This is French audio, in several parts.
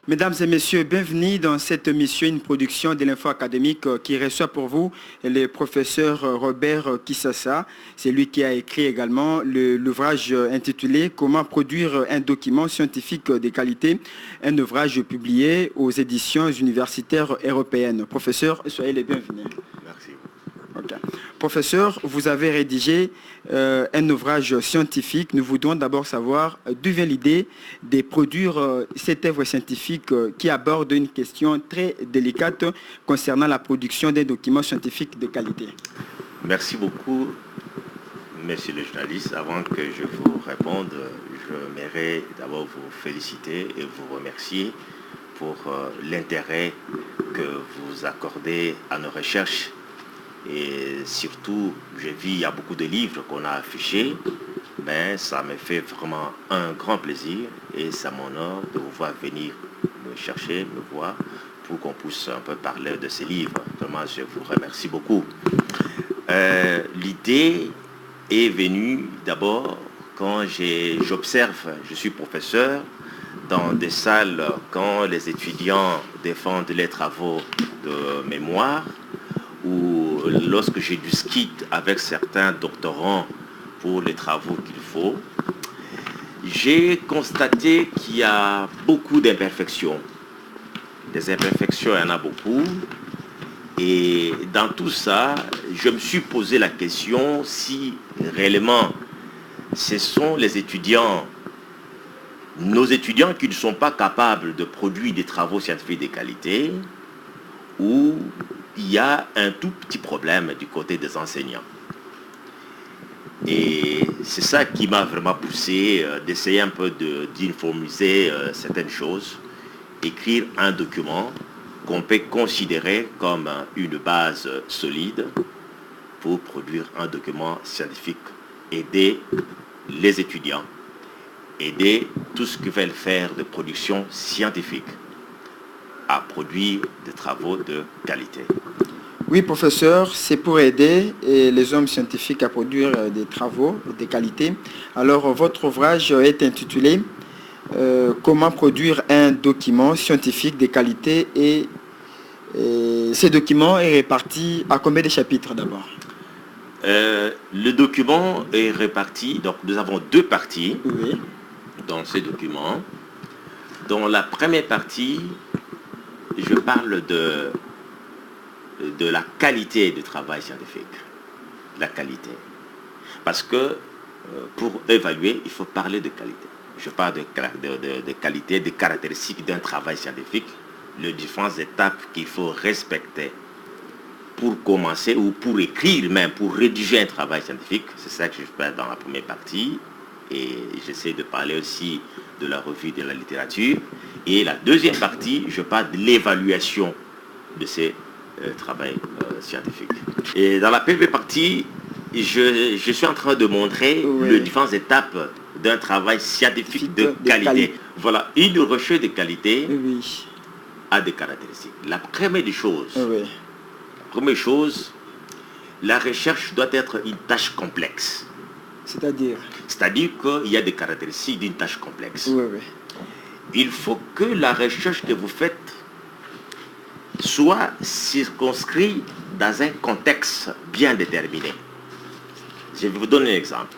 Mesdames et messieurs, bienvenue dans cette émission, une production de l'Info Académique qui reçoit pour vous le professeur Robert Kissassa. C'est lui qui a écrit également l'ouvrage intitulé « Comment produire un document scientifique de qualité », un ouvrage publié aux éditions universitaires européennes. Professeur, soyez les bienvenus. Merci. Okay. Professeur, vous avez rédigé un ouvrage scientifique. Nous voudrions d'abord savoir d'où vient l'idée de produire cette œuvre scientifique qui aborde une question très délicate concernant la production des documents scientifiques de qualité. Merci beaucoup, monsieur le journaliste. Avant que je vous réponde, je m'aimerais d'abord vous féliciter et vous remercier pour l'intérêt que vous accordez à nos recherches. Et surtout, j'ai vu, il y a beaucoup de livres qu'on a affichés, mais ça me fait vraiment un grand plaisir et ça m'honore de vous voir venir me chercher, me voir, pour qu'on puisse un peu parler de ces livres. Vraiment, je vous remercie beaucoup. L'idée est venue d'abord quand j'observe, je suis professeur, dans des salles quand les étudiants défendent les travaux de mémoire, ou lorsque je discute avec certains doctorants pour les travaux qu'il faut, j'ai constaté qu'il y a beaucoup d'imperfections. Des imperfections, il y en a beaucoup. Et dans tout ça, je me suis posé la question si réellement ce sont les étudiants, nos étudiants qui ne sont pas capables de produire des travaux scientifiques de qualité, ou il y a un tout petit problème du côté des enseignants. Et c'est ça qui m'a vraiment poussé d'essayer un peu d'uniformiser certaines choses, écrire un document qu'on peut considérer comme une base solide pour produire un document scientifique, aider les étudiants, aider tout ce qu'ils veulent faire de production scientifique à produire des travaux de qualité. Oui, professeur, c'est pour aider les hommes scientifiques à produire des travaux de qualité. Alors, votre ouvrage est intitulé « Comment produire un document scientifique de qualité » et ce document est réparti à combien de chapitres d'abord? Le document est réparti, donc nous avons deux parties dans ce document. Dans la première partie, je parle de la qualité du travail scientifique. La qualité. Parce que pour évaluer, il faut parler de qualité. Je parle de qualité, des caractéristiques d'un travail scientifique, les différentes étapes qu'il faut respecter pour commencer ou pour écrire même, pour rédiger un travail scientifique. C'est ça que je fais dans la première partie. Et j'essaie de parler aussi de la revue de la littérature. Et la deuxième partie, je parle de l'évaluation de ces travail scientifique. Et dans la première partie, je suis en train de montrer les différentes étapes d'un travail scientifique de qualité. Voilà, une recherche de qualité a des caractéristiques. La première des choses, la recherche doit être une tâche complexe. C'est-à-dire qu'il y a des caractéristiques d'une tâche complexe. Il faut que la recherche que vous faites soit circonscrit dans un contexte bien déterminé. Je vais vous donner un exemple.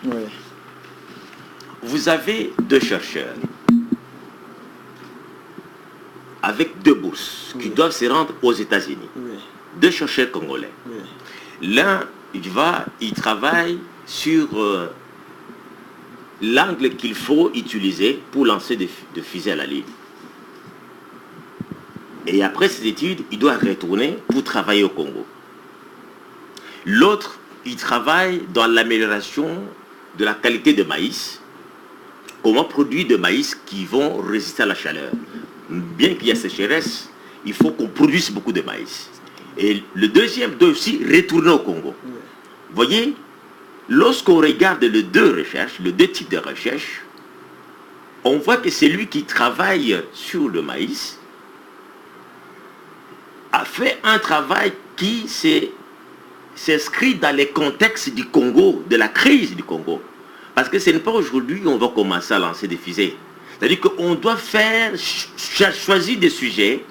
Vous avez deux chercheurs avec deux bourses qui doivent se rendre aux États-Unis. Deux chercheurs congolais. L'un, il travaille sur l'angle qu'il faut utiliser pour lancer des fusées à la Lune. Et après ces études, il doit retourner pour travailler au Congo. L'autre, il travaille dans l'amélioration de la qualité de maïs. Comment produire de maïs qui vont résister à la chaleur. Bien qu'il y ait sécheresse, il faut qu'on produise beaucoup de maïs. Et le deuxième doit aussi retourner au Congo. Vous voyez, lorsqu'on regarde les deux recherches, les deux types de recherches, on voit que celui qui travaille sur le maïs a fait un travail qui s'inscrit dans les contextes du Congo, de la crise du Congo. Parce que ce n'est pas aujourd'hui qu'on va commencer à lancer des fusées. C'est-à-dire qu'on doit choisir des sujets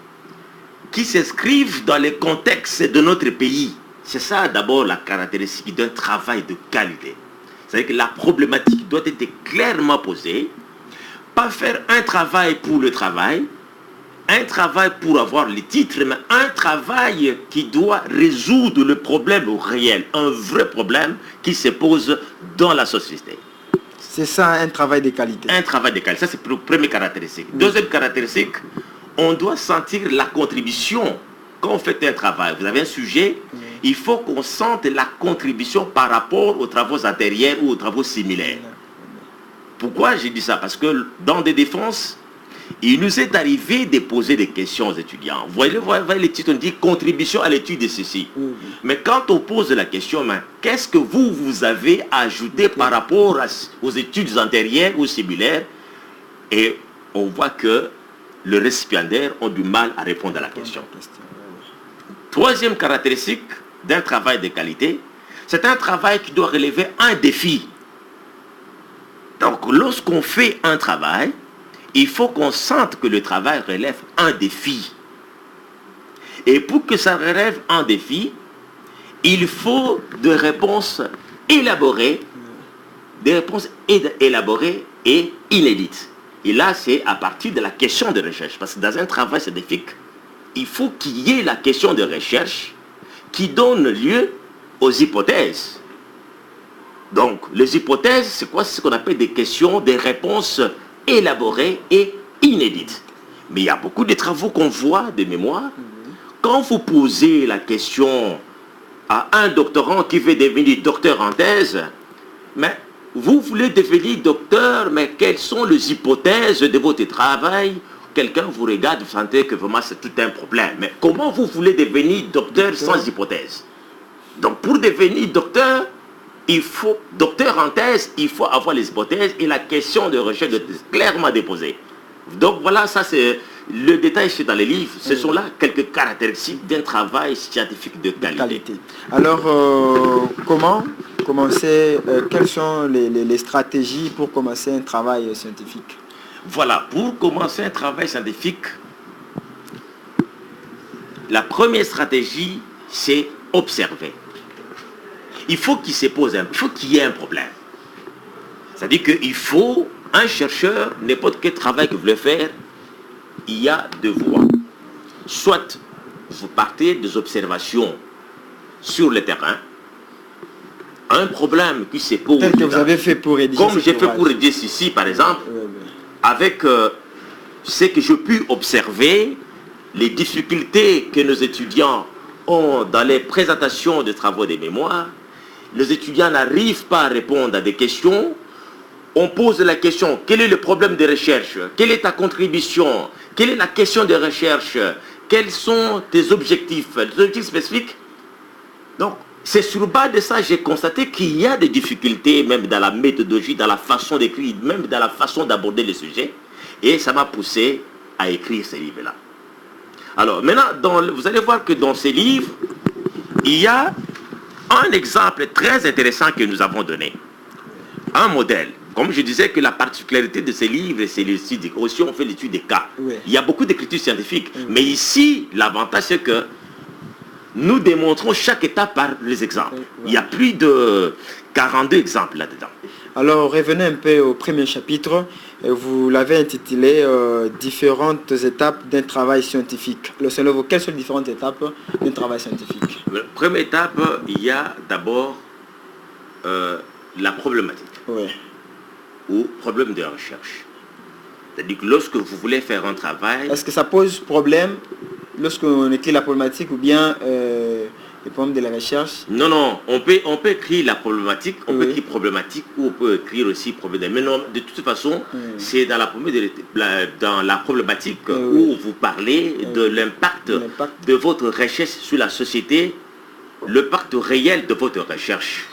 qui s'inscrivent dans les contextes de notre pays. C'est ça d'abord la caractéristique d'un travail de qualité. C'est-à-dire que la problématique doit être clairement posée, pas faire un travail pour le travail, un travail pour avoir les titres, mais un travail qui doit résoudre le problème réel, un vrai problème qui se pose dans la société. C'est ça un travail de qualité. Un travail de qualité, ça c'est la première caractéristique. Deuxième caractéristique, on doit sentir la contribution. Quand on fait un travail, vous avez un sujet, il faut qu'on sente la contribution par rapport aux travaux antérieurs ou aux travaux similaires. Pourquoi j'ai dit ça? Parce que dans des défenses, il nous est arrivé de poser des questions aux étudiants. Vous voyez les titres, on dit contribution à l'étude de ceci. Mais quand on pose la question, qu'est-ce que vous avez ajouté par rapport aux études antérieures ou similaires? Et on voit que le récipiendaire a du mal à répondre à la question. Troisième caractéristique d'un travail de qualité, c'est un travail qui doit relever un défi. Donc, lorsqu'on fait un travail, il faut qu'on sente que le travail relève un défi. Et pour que ça relève un défi, il faut des réponses élaborées, et inédites. Et là, c'est à partir de la question de recherche. Parce que dans un travail scientifique, il faut qu'il y ait la question de recherche qui donne lieu aux hypothèses. Donc, les hypothèses, c'est quoi? C'est ce qu'on appelle des questions, des réponses élaborées et inédites. Mais il y a beaucoup de travaux qu'on voit de mémoire. Quand vous posez la question à un doctorant qui veut devenir docteur en thèse, mais vous voulez devenir docteur, mais quelles sont les hypothèses de votre travail? Quelqu'un vous regarde, vous sentez que vraiment c'est tout un problème. Mais comment vous voulez devenir docteur sans hypothèse? Donc pour devenir docteur, docteur en thèse, il faut avoir les hypothèses et la question de recherche clairement déposée. Donc voilà, ça c'est le détail, c'est dans les livres. Ce sont là quelques caractéristiques d'un travail scientifique de qualité. Alors, comment commencer, quelles sont les stratégies pour commencer un travail scientifique? Voilà, pour commencer un travail scientifique, la première stratégie, c'est observer. Il faut qu'il se pose il faut qu'il y ait un problème. C'est-à-dire qu'il faut, un chercheur, n'importe quel travail que vous voulez faire, il y a deux voies. Soit vous partez des observations sur le terrain, un problème qui se pose. Tel que vous avez fait pour rédiger. Comme j'ai fait pour rédiger ici, par exemple, avec ce que j'ai pu observer, les difficultés que nos étudiants ont dans les présentations de travaux de mémoire, les étudiants n'arrivent pas à répondre à des questions. On pose la question, quel est le problème de recherche? Quelle est ta contribution? Quelle est la question de recherche? Quels sont tes objectifs? Les objectifs spécifiques? Donc, c'est sur base de ça, j'ai constaté qu'il y a des difficultés, même dans la méthodologie, dans la façon d'écrire, même dans la façon d'aborder les sujets. Et ça m'a poussé à écrire ces livres-là. Alors, maintenant, vous allez voir que dans ces livres, il y a un exemple très intéressant que nous avons donné. Un modèle. Comme je disais que la particularité de ces livres, c'est l'étude. Aussi, on fait l'étude des cas. Oui. Il y a beaucoup d'écriture scientifique. Oui. Mais ici, l'avantage, c'est que nous démontrons chaque étape par les exemples. Oui. Il y a plus de 42 exemples là-dedans. Alors, revenez un peu au premier chapitre. Vous l'avez intitulé « Différentes étapes d'un travail scientifique ». Alors, selon vous, quelles sont les différentes étapes d'un travail scientifique? La première étape, il y a d'abord la problématique. Oui. Ou problème de recherche. C'est-à-dire que lorsque vous voulez faire un travail... Est-ce que ça pose problème lorsqu'on écrit la problématique ou bien les problèmes de la recherche? Non, non, on peut écrire la problématique, on peut écrire problématique ou on peut écrire aussi problème. Mais non, de toute façon, c'est dans la problématique où vous parlez de l'impact de votre recherche sur la société, l'impact réel de votre recherche.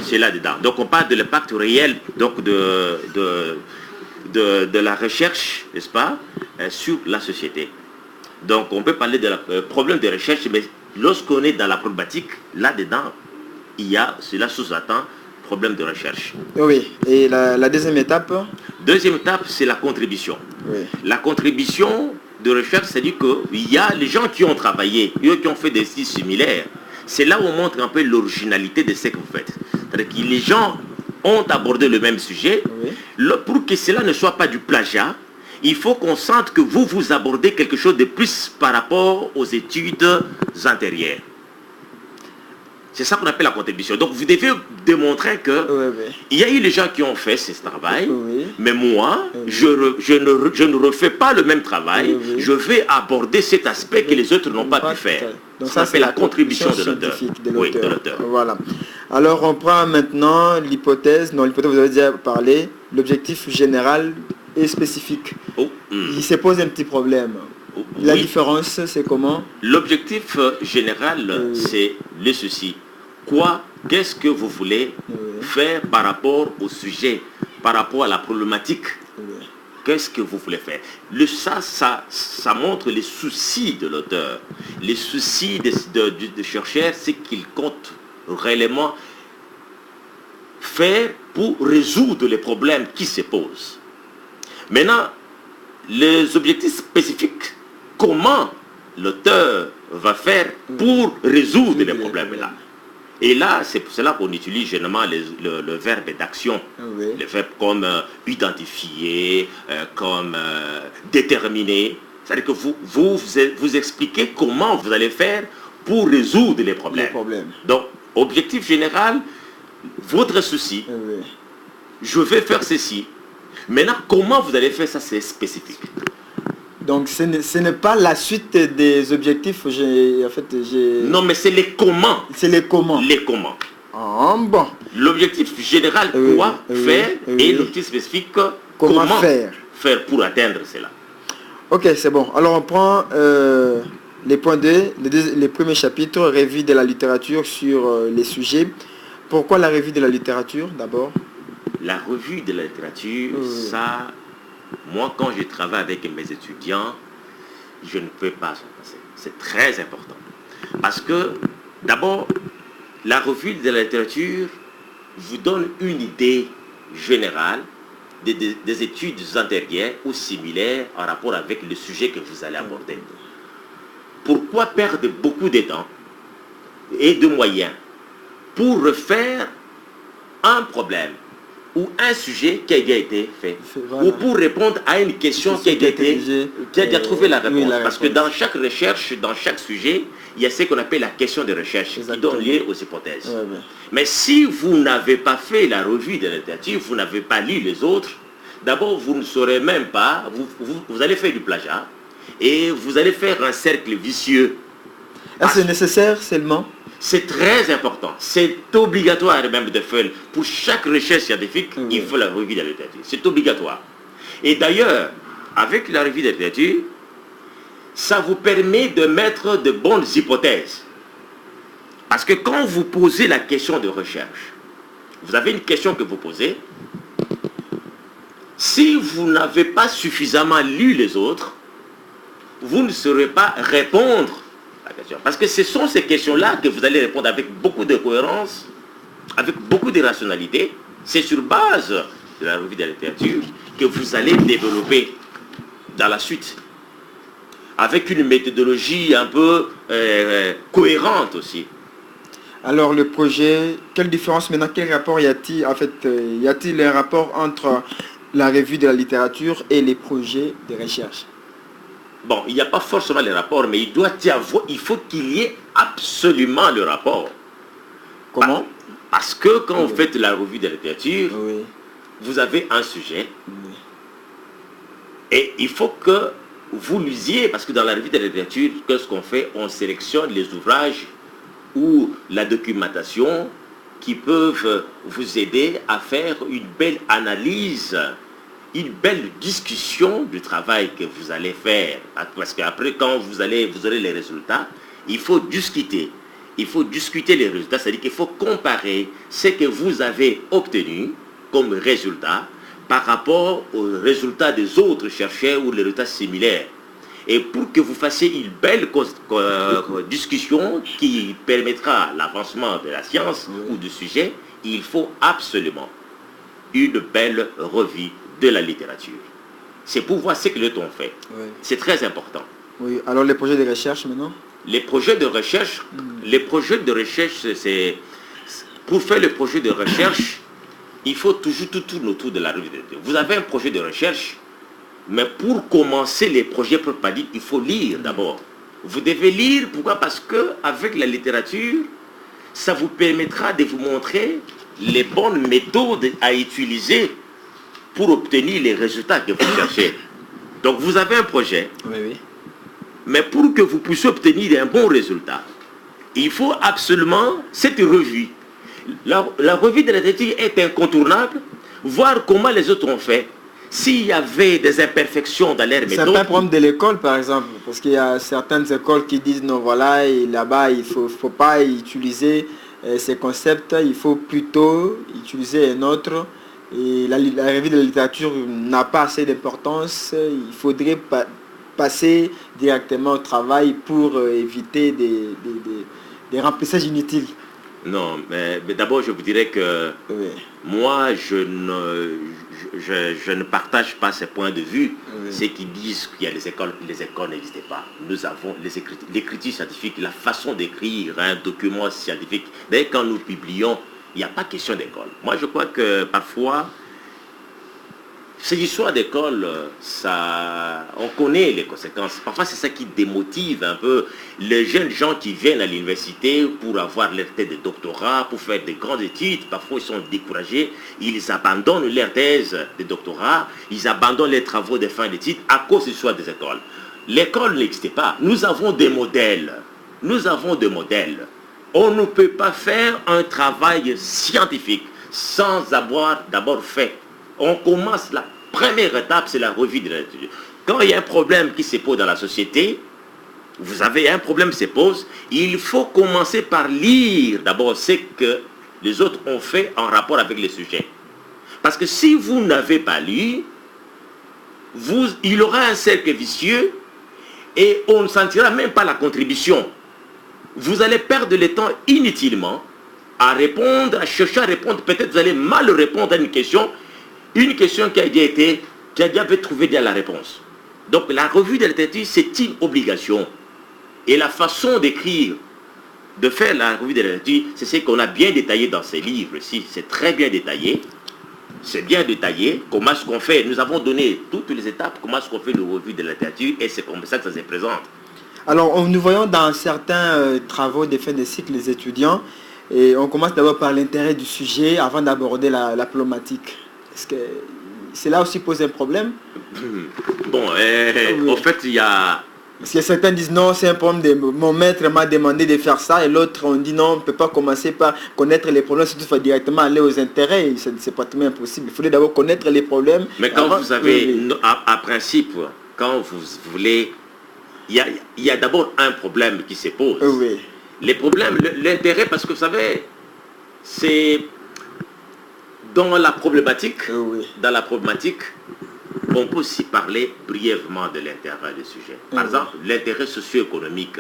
C'est là-dedans. Donc on parle de l'impact réel donc de la recherche, n'est-ce pas, sur la société. Donc on peut parler de problème de recherche, mais lorsqu'on est dans la problématique, là-dedans, il y a, cela sous-attend, problème de recherche. Oui, et la deuxième étape? Deuxième étape, c'est la contribution. Oui. La contribution de recherche, c'est-à-dire qu'il y a les gens qui ont travaillé, eux qui ont fait des styles similaires. C'est là où on montre un peu l'originalité de ce que vous faites. C'est-à-dire que les gens ont abordé le même sujet. Oui. Pour que cela ne soit pas du plagiat, il faut qu'on sente que vous abordez quelque chose de plus par rapport aux études antérieures. C'est ça qu'on appelle la contribution. Donc vous devez démontrer que il y a eu les gens qui ont fait ce travail, mais moi, je ne refais pas le même travail. Je vais aborder cet aspect que les autres n'ont pas pu faire. Donc ça c'est la contribution de l'auteur. Oui, de l'auteur. Voilà. Alors on prend maintenant l'hypothèse. Non, l'hypothèse vous avez déjà parlé. L'objectif général et spécifique. Il se pose un petit problème. La différence, c'est comment? L'objectif général, c'est le ceci. Qu'est-ce que vous voulez faire par rapport au sujet, par rapport à la problématique? Qu'est-ce que vous voulez faire? Ça montre les soucis de l'auteur. Les soucis de chercheur, c'est qu'il compte réellement faire pour résoudre les problèmes qui se posent. Maintenant, les objectifs spécifiques, comment l'auteur va faire pour résoudre les problèmes-là. Et là, c'est pour cela qu'on utilise généralement le verbe d'action. Le verbe comme identifier, comme déterminer. C'est-à-dire que vous expliquez comment vous allez faire pour résoudre les problèmes. Donc, objectif général, votre souci, je vais faire ceci. Maintenant, comment vous allez faire ça, c'est spécifique. Donc ce n'est pas la suite des objectifs. Non, mais c'est les comment. C'est les comment. Les comment. Ah, bon. L'objectif général, quoi faire, et l'objectif spécifique, comment faire pour atteindre cela. Ok, c'est bon. Alors on prend les points 2, les premiers chapitres, revue de la littérature sur les sujets. Pourquoi la revue de la littérature d'abord? La revue de la littérature, ça... Moi, quand je travaille avec mes étudiants, je ne peux pas s'en passer. C'est très important. Parce que, d'abord, la revue de la littérature vous donne une idée générale des études antérieures ou similaires en rapport avec le sujet que vous allez aborder. Pourquoi perdre beaucoup de temps et de moyens pour refaire un problème ou un sujet qui a déjà été fait, ou pour répondre à une question qui a déjà trouvé la réponse. Parce que dans chaque recherche, dans chaque sujet, il y a ce qu'on appelle la question de recherche, qui donne lieu aux hypothèses. Mais si vous n'avez pas fait la revue de la littérature, vous n'avez pas lu les autres, d'abord vous ne saurez même pas, vous allez faire du plagiat, et vous allez faire un cercle vicieux. Est-ce nécessaire seulement? C'est très important, c'est obligatoire même de faire. Pour chaque recherche scientifique, il faut la revue de la littérature. C'est obligatoire. Et d'ailleurs, avec la revue de la littérature, ça vous permet de mettre de bonnes hypothèses. Parce que quand vous posez la question de recherche, vous avez une question que vous posez. Si vous n'avez pas suffisamment lu les autres, vous ne saurez pas répondre. Parce que ce sont ces questions-là que vous allez répondre avec beaucoup de cohérence, avec beaucoup de rationalité. C'est sur base de la revue de la littérature que vous allez développer dans la suite. Avec une méthodologie un peu cohérente aussi. Alors le projet, quelle différence maintenant, quel rapport y a-t-il? En fait, y a-t-il un rapport entre la revue de la littérature et les projets de recherche? Bon, il n'y a pas forcément le rapport, mais il faut qu'il y ait absolument le rapport. Comment? Parce que quand vous faites la revue de la littérature, vous avez un sujet. Et il faut que vous lisiez, parce que dans la revue de la littérature, qu'est-ce qu'on fait? On sélectionne les ouvrages ou la documentation qui peuvent vous aider à faire une belle analyse, une belle discussion du travail que vous allez faire. Parce qu'après, quand vous aurez les résultats, il faut discuter. Il faut discuter les résultats, c'est-à-dire qu'il faut comparer ce que vous avez obtenu comme résultat par rapport aux résultats des autres chercheurs ou les résultats similaires. Et pour que vous fassiez une belle discussion qui permettra l'avancement de la science ou du sujet, il faut absolument une belle revue de la littérature. C'est pour voir ce que les autres ont fait. Oui. C'est très important. Oui. Alors les projets de recherche maintenant? Les projets de recherche, c'est... Pour faire le projet de recherche, il faut toujours tout tourner autour de la revue de littérature. Vous avez un projet de recherche, mais pour commencer les projets proprement dit, il faut lire d'abord. Vous devez lire, pourquoi? Parce qu'avec la littérature, ça vous permettra de vous montrer les bonnes méthodes à utiliser pour obtenir les résultats que vous cherchez. Donc vous avez un projet, Oui. mais pour que vous puissiez obtenir un bon résultat, il faut absolument cette revue. La revue de la littérature est incontournable, voir comment les autres ont fait. S'il y avait des imperfections dans leur méthode... C'est pas un problème de l'école, par exemple, parce qu'il y a certaines écoles qui disent non, voilà, et là-bas, il faut pas utiliser ces concepts, il faut plutôt utiliser un autre. Et la revue de la littérature n'a pas assez d'importance, il faudrait passer directement au travail pour éviter des remplissages inutiles. Non, mais d'abord je vous dirais que Oui. moi je ne partage pas ces points de vue. Oui. Ceux qui disent qu'il y a les écoles n'existaient pas. Nous avons l'écriture scientifique, la façon d'écrire un document scientifique. D'ailleurs quand nous publions, il n'y a pas question d'école. Moi je crois que parfois, ces histoires d'école, on connaît les conséquences. Parfois, c'est ça qui démotive un peu les jeunes gens qui viennent à l'université pour avoir leur thèse de doctorat, pour faire de grandes études. Parfois, ils sont découragés. Ils abandonnent leur thèse de doctorat. Ils abandonnent les travaux de fin d'études à cause du choix des écoles. L'école n'existait pas. Nous avons des modèles. Nous avons des modèles. On ne peut pas faire un travail scientifique sans avoir d'abord fait. On commence, la première étape, c'est la revue de la littérature. Quand il y a un problème qui se pose dans la société, vous avez un problème qui se pose, il faut commencer par lire d'abord ce que les autres ont fait en rapport avec le sujet. Parce que si vous n'avez pas lu, il y aura un cercle vicieux et on ne sentira même pas la contribution. Vous allez perdre le temps inutilement à répondre, à chercher à répondre. Peut-être vous allez mal répondre à une question qui a déjà trouvé la réponse. Donc la revue de la littérature, c'est une obligation. Et la façon d'écrire, de faire la revue de la littérature, c'est ce qu'on a bien détaillé dans ces livres-ci. C'est très bien détaillé. C'est bien détaillé. Comment est-ce qu'on fait? Nous avons donné toutes les étapes, comment est-ce qu'on fait la revue de la littérature, et c'est comme ça que ça se présente. Alors, nous voyons dans certains travaux de fin de cycle les étudiants, et on commence d'abord par l'intérêt du sujet avant d'aborder la problématique. Est-ce que cela aussi pose un problème? Bon, oui. En fait, il y a... Parce que certains disent non, c'est un problème, mon maître m'a demandé de faire ça, et l'autre on dit non, on ne peut pas commencer par connaître les problèmes, surtout il faut directement aller aux intérêts, c'est pratiquement impossible. Il faudrait d'abord connaître les problèmes. Mais quand vous avez, à principe, quand vous voulez, il y a d'abord un problème qui se pose. Oui. Les problèmes, l'intérêt, parce que vous savez, c'est... Dans la problématique, on peut aussi parler brièvement de l'intérêt du sujet. Par exemple, l'intérêt socio-économique.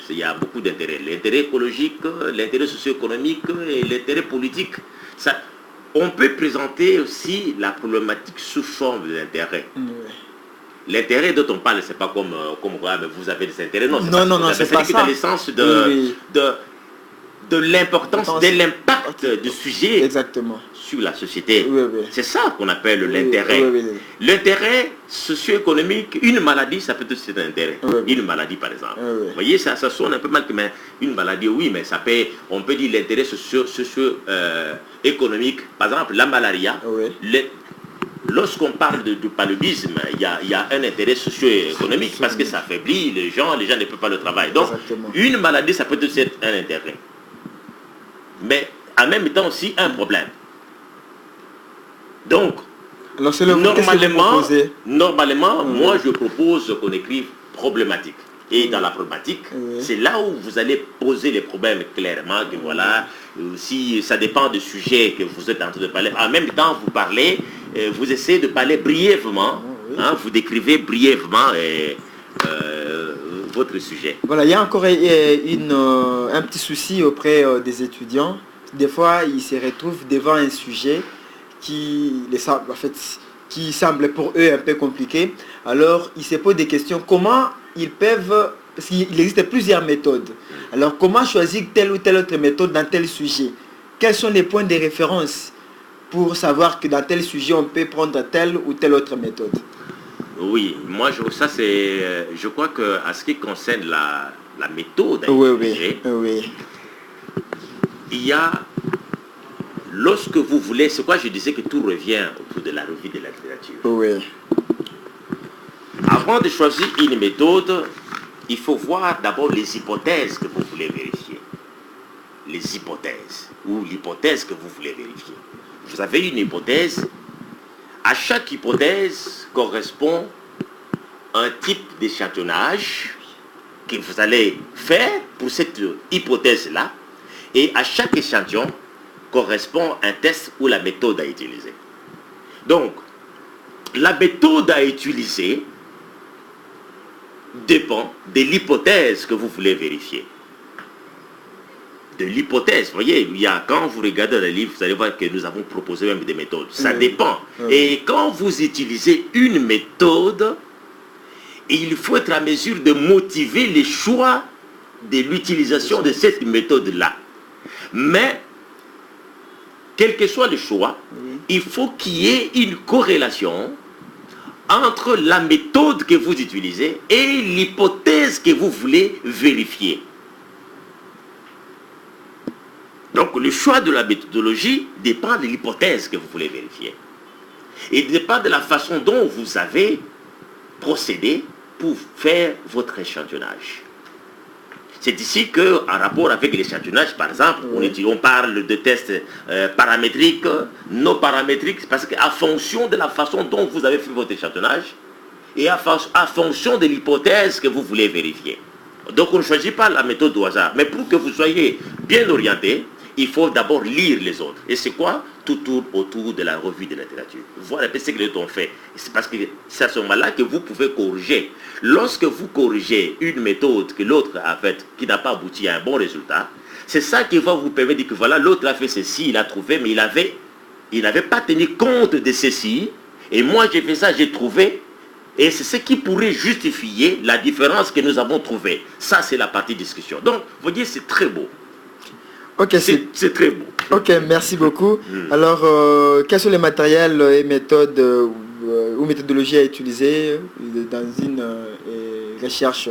Il y a beaucoup d'intérêts. L'intérêt écologique, l'intérêt socio-économique et l'intérêt politique. On peut présenter aussi la problématique sous forme de l'intérêt. L'intérêt dont on parle, c'est pas comme vous avez des intérêts. Non, c'est pas ça. C'est l'essence de l'importance, de l'impact du sujet. Exactement. Sur la société. C'est ça qu'on appelle l'intérêt. L'intérêt socio-économique, une maladie, ça peut être un intérêt. Une maladie, par exemple. Vous voyez, ça sonne un peu mal, mais une maladie, oui, mais on peut dire l'intérêt socio-économique. Par exemple, la malaria. Lorsqu'on parle du paludisme, il y a un intérêt socio-économique parce que ça affaiblit les gens ne peuvent pas le travail. Donc, une maladie, ça peut être un intérêt. Mais en même temps aussi un problème. Donc, normalement, moi je propose qu'on écrive problématique. Et dans la problématique, c'est là où vous allez poser les problèmes clairement, que voilà, si ça dépend du sujet que vous êtes en train de parler. En même temps, vous parlez, vous essayez de parler brièvement, vous décrivez brièvement votre sujet. Voilà, il y a encore un petit souci auprès des étudiants. Des fois, ils se retrouvent devant un sujet qui, en fait, qui semble pour eux un peu compliqué. Alors, ils se posent des questions. Comment ils peuvent... Parce qu'il existe plusieurs méthodes. Alors, comment choisir telle ou telle autre méthode dans tel sujet? Quels sont les points de référence pour savoir que dans tel sujet, on peut prendre telle ou telle autre méthode? Oui, moi, je crois qu'à ce qui concerne la méthode à Oui, utiliser, oui. il y a, lorsque vous voulez, c'est quoi je disais que tout revient autour de la revue de la littérature. Oui. Avant de choisir une méthode, il faut voir d'abord les hypothèses que vous voulez vérifier. Les hypothèses, ou l'hypothèse que vous voulez vérifier. Vous avez une hypothèse. À chaque hypothèse correspond un type d'échantillonnage que vous allez faire pour cette hypothèse-là. Et à chaque échantillon correspond un test ou la méthode à utiliser. Donc, la méthode à utiliser dépend de l'hypothèse que vous voulez vérifier. De l'hypothèse, vous voyez, quand vous regardez dans le livre, vous allez voir que nous avons proposé même des méthodes. Ça dépend. Et quand vous utilisez une méthode, il faut être à mesure de motiver les choix de l'utilisation de cette méthode-là. Mais, quel que soit le choix, il faut qu'il y ait une corrélation entre la méthode que vous utilisez et l'hypothèse que vous voulez vérifier. Donc le choix de la méthodologie dépend de l'hypothèse que vous voulez vérifier. Et dépend de la façon dont vous avez procédé pour faire votre échantillonnage. C'est ici qu'en rapport avec l'échantillonnage, par exemple, on parle de tests paramétriques, non paramétriques, parce qu'à fonction de la façon dont vous avez fait votre échantillonnage et à fonction de l'hypothèse que vous voulez vérifier. Donc on ne choisit pas la méthode au hasard. Mais pour que vous soyez bien orienté, il faut d'abord lire les autres. Et c'est quoi? Tout tourne autour de la revue de la littérature. Voir un peu ce que les autres ont fait. C'est parce que c'est à ce moment-là que vous pouvez corriger. Lorsque vous corrigez une méthode que l'autre a faite, qui n'a pas abouti à un bon résultat, c'est ça qui va vous permettre de dire que voilà, l'autre a fait ceci, il a trouvé, mais il n'avait pas tenu compte de ceci. Et moi j'ai fait ça, j'ai trouvé. Et c'est ce qui pourrait justifier la différence que nous avons trouvée. Ça, c'est la partie discussion. Donc, vous voyez, c'est très beau. Ok, c'est très beau. Ok, merci beaucoup. Alors, quels sont les matériels et méthodes ou méthodologies à utiliser dans une recherche?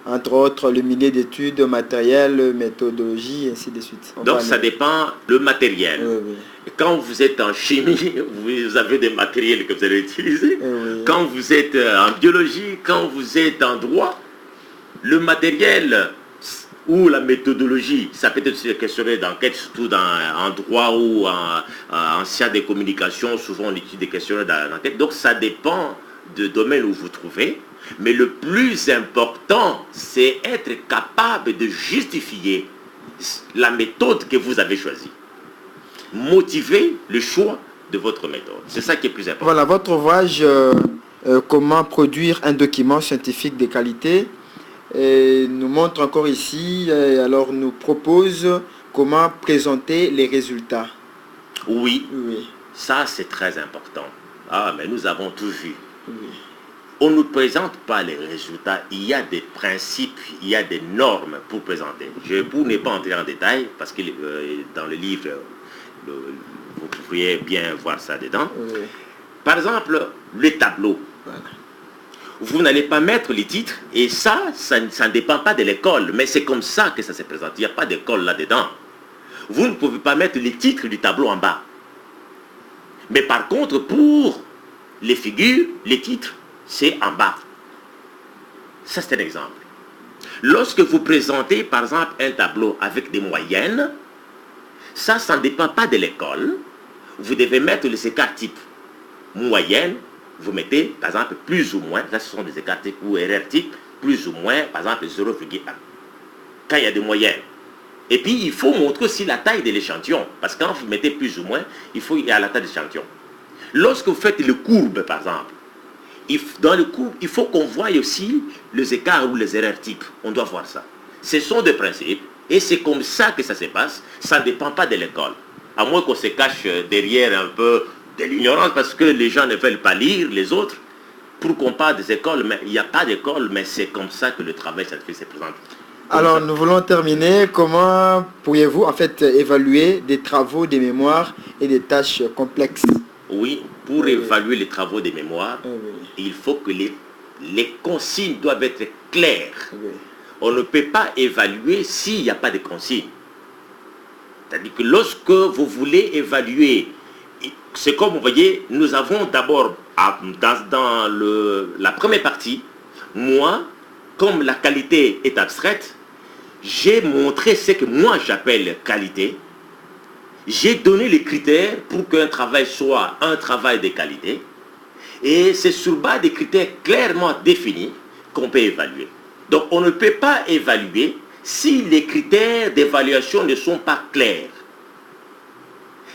Entre autres, le milieu d'études, matériel, méthodologie, et ainsi de suite. Donc, ça dépend le matériel. Oui. Quand vous êtes en chimie, vous avez des matériels que vous allez utiliser. Quand vous êtes en biologie, quand vous êtes en droit, le matériel ou la méthodologie, ça peut être questionnaire d'enquête, surtout en droit ou en sciences des communications, souvent on utilise des questionnaires d'enquête. Donc ça dépend du domaine où vous trouvez. Mais le plus important, c'est être capable de justifier la méthode que vous avez choisie. Motiver le choix de votre méthode. C'est ça qui est plus important. Voilà, votre ouvrage, comment produire un document scientifique de qualité, nous montre encore ici, alors nous propose comment présenter les résultats. Oui. Ça c'est très important. Ah, mais nous avons tout vu. On ne nous présente pas les résultats. Il y a des principes, il y a des normes pour présenter. Pour ne pas entrer en détail, parce que dans le livre, vous pourriez bien voir ça dedans. Par exemple, les tableaux. Vous n'allez pas mettre les titres, et ça ne dépend pas de l'école, mais c'est comme ça que ça se présente. Il n'y a pas d'école là-dedans. Vous ne pouvez pas mettre les titres du tableau en bas. Mais par contre, pour les figures, les titres, c'est en bas. Ça, c'est un exemple. Lorsque vous présentez, par exemple, un tableau avec des moyennes, ça ne dépend pas de l'école. Vous devez mettre les écarts types. Moyenne, vous mettez, par exemple, plus ou moins, là ce sont des écarts types ou erreurs types, plus ou moins, par exemple, 0,1. Quand il y a des moyennes. Et puis, il faut montrer aussi la taille de l'échantillon. Parce que quand vous mettez plus ou moins, il faut y avoir la taille de l'échantillon. Lorsque vous faites le courbe, par exemple, dans le courbe, il faut qu'on voie aussi les écarts ou les erreurs types. On doit voir ça. Ce sont des principes. Et c'est comme ça que ça se passe. Ça ne dépend pas de l'école. À moins qu'on se cache derrière un peu de l'ignorance parce que les gens ne veulent pas lire, les autres, pour qu'on parle des écoles, mais il n'y a pas d'école, mais c'est comme ça que le travail scientifique se présente. Alors, nous voulons terminer. Comment pourriez-vous en fait évaluer des travaux, des mémoires et des tâches complexes? Oui, pour évaluer les travaux des mémoires, il faut que les consignes doivent être claires. On ne peut pas évaluer s'il n'y a pas de consignes. C'est-à-dire que lorsque vous voulez évaluer, c'est comme vous voyez, nous avons d'abord, dans la première partie, moi, comme la qualité est abstraite, j'ai montré ce que moi j'appelle qualité. J'ai donné les critères pour qu'un travail soit un travail de qualité. Et c'est sur base des critères clairement définis qu'on peut évaluer. Donc on ne peut pas évaluer si les critères d'évaluation ne sont pas clairs.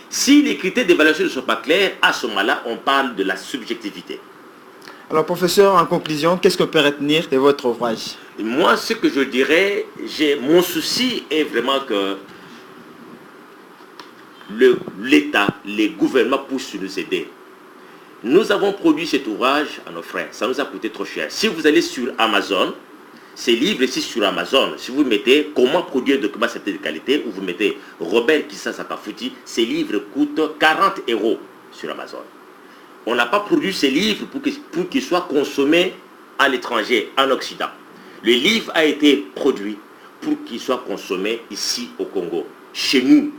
Si les critères d'évaluation ne sont pas clairs, à ce moment-là, on parle de la subjectivité. Alors, professeur, en conclusion, qu'est-ce qu'on peut retenir de votre ouvrage? Moi, ce que je dirais, mon souci est vraiment que l'État, les gouvernements puissent nous aider. Nous avons produit cet ouvrage à nos frères. Ça nous a coûté trop cher. Si vous allez sur Amazon, ces livres ici sur Amazon, si vous mettez comment produire un document certifié de qualité, ou vous mettez Robert Kissassa Kafouti, ces livres coûtent 40 € sur Amazon. On n'a pas produit ces livres pour qu'ils soient consommés à l'étranger, en Occident. Le livre a été produit pour qu'il soit consommé ici au Congo, chez nous,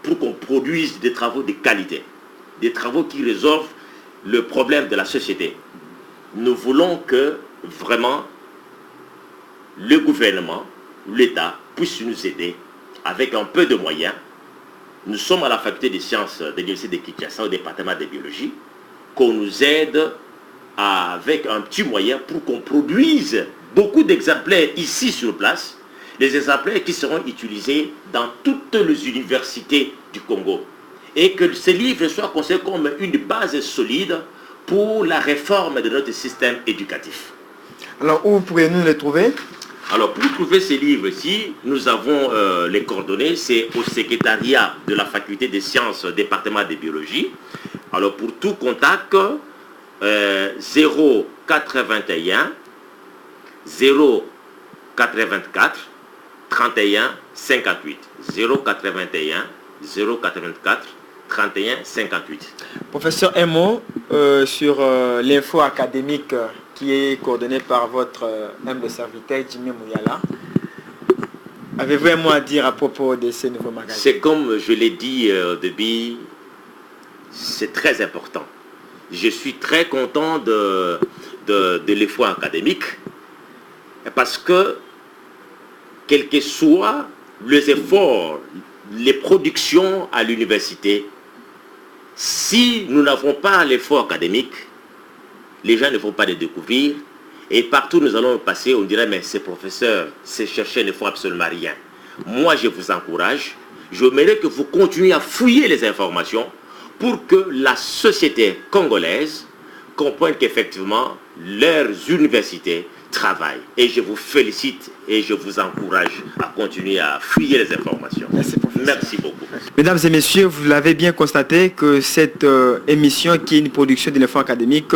pour qu'on produise des travaux de qualité, des travaux qui résolvent le problème de la société. Nous voulons que vraiment le gouvernement, l'État puisse nous aider avec un peu de moyens. Nous sommes à la faculté des sciences de l'université de Kinshasa, au département de biologie, qu'on nous aide avec un petit moyen pour qu'on produise beaucoup d'exemplaires ici sur place, des exemplaires qui seront utilisés dans toutes les universités du Congo. Et que ces livres soient considérés comme une base solide pour la réforme de notre système éducatif. Alors, où pourriez-nous les trouver? Alors, pour trouver ces livres-ci, nous avons les coordonnées. C'est au secrétariat de la faculté des sciences, département de biologie. Alors, pour tout contact, 081 084 31 58. 081 084 31 58. Professeur, un mot sur l'info académique qui est coordonnée par votre humble serviteur Jimmy Mouyala. Avez-vous un mot à dire à propos de ces nouveaux magazines? C'est comme je l'ai dit au début, c'est très important. Je suis très content de l'info académique parce que, quels que soient les efforts, les productions à l'université, si nous n'avons pas l'effort académique, les gens ne vont pas les découvrir. Et partout nous allons passer, on dirait, mais ces professeurs, ces chercheurs ne font absolument rien. Moi, je vous encourage. J'aimerais que vous continuiez à fouiller les informations pour que la société congolaise comprenne qu'effectivement, leurs universités travaillent. Et je vous félicite et je vous encourage à continuer à fouiller les informations. Merci, professeur. Merci beaucoup. Mesdames et messieurs, vous l'avez bien constaté que cette émission qui est une production de l'info académique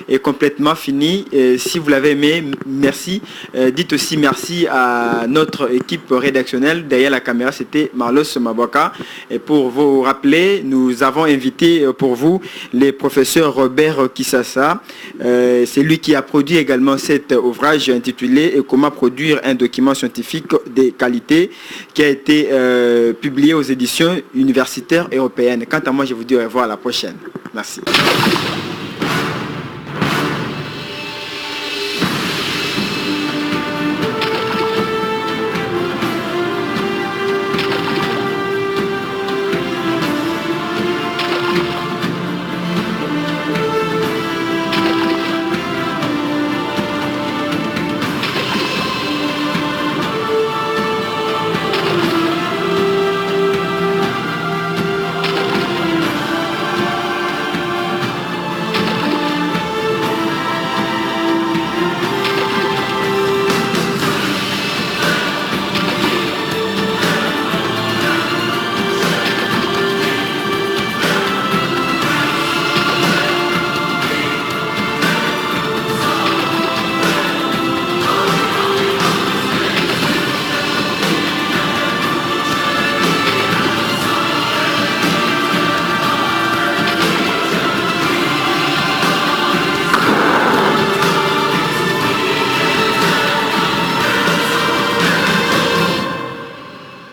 est complètement finie. Et si vous l'avez aimé, merci. Dites aussi merci à notre équipe rédactionnelle. Derrière la caméra, c'était Marlos Mabwaka. Et pour vous rappeler, nous avons invité pour vous les professeurs Robert Kissassa. C'est lui qui a produit également cet ouvrage intitulé « Comment produire un document scientifique de qualité » qui a été publié aux éditions universitaires européennes. Quant à moi, je vous dis au revoir à la prochaine. Merci.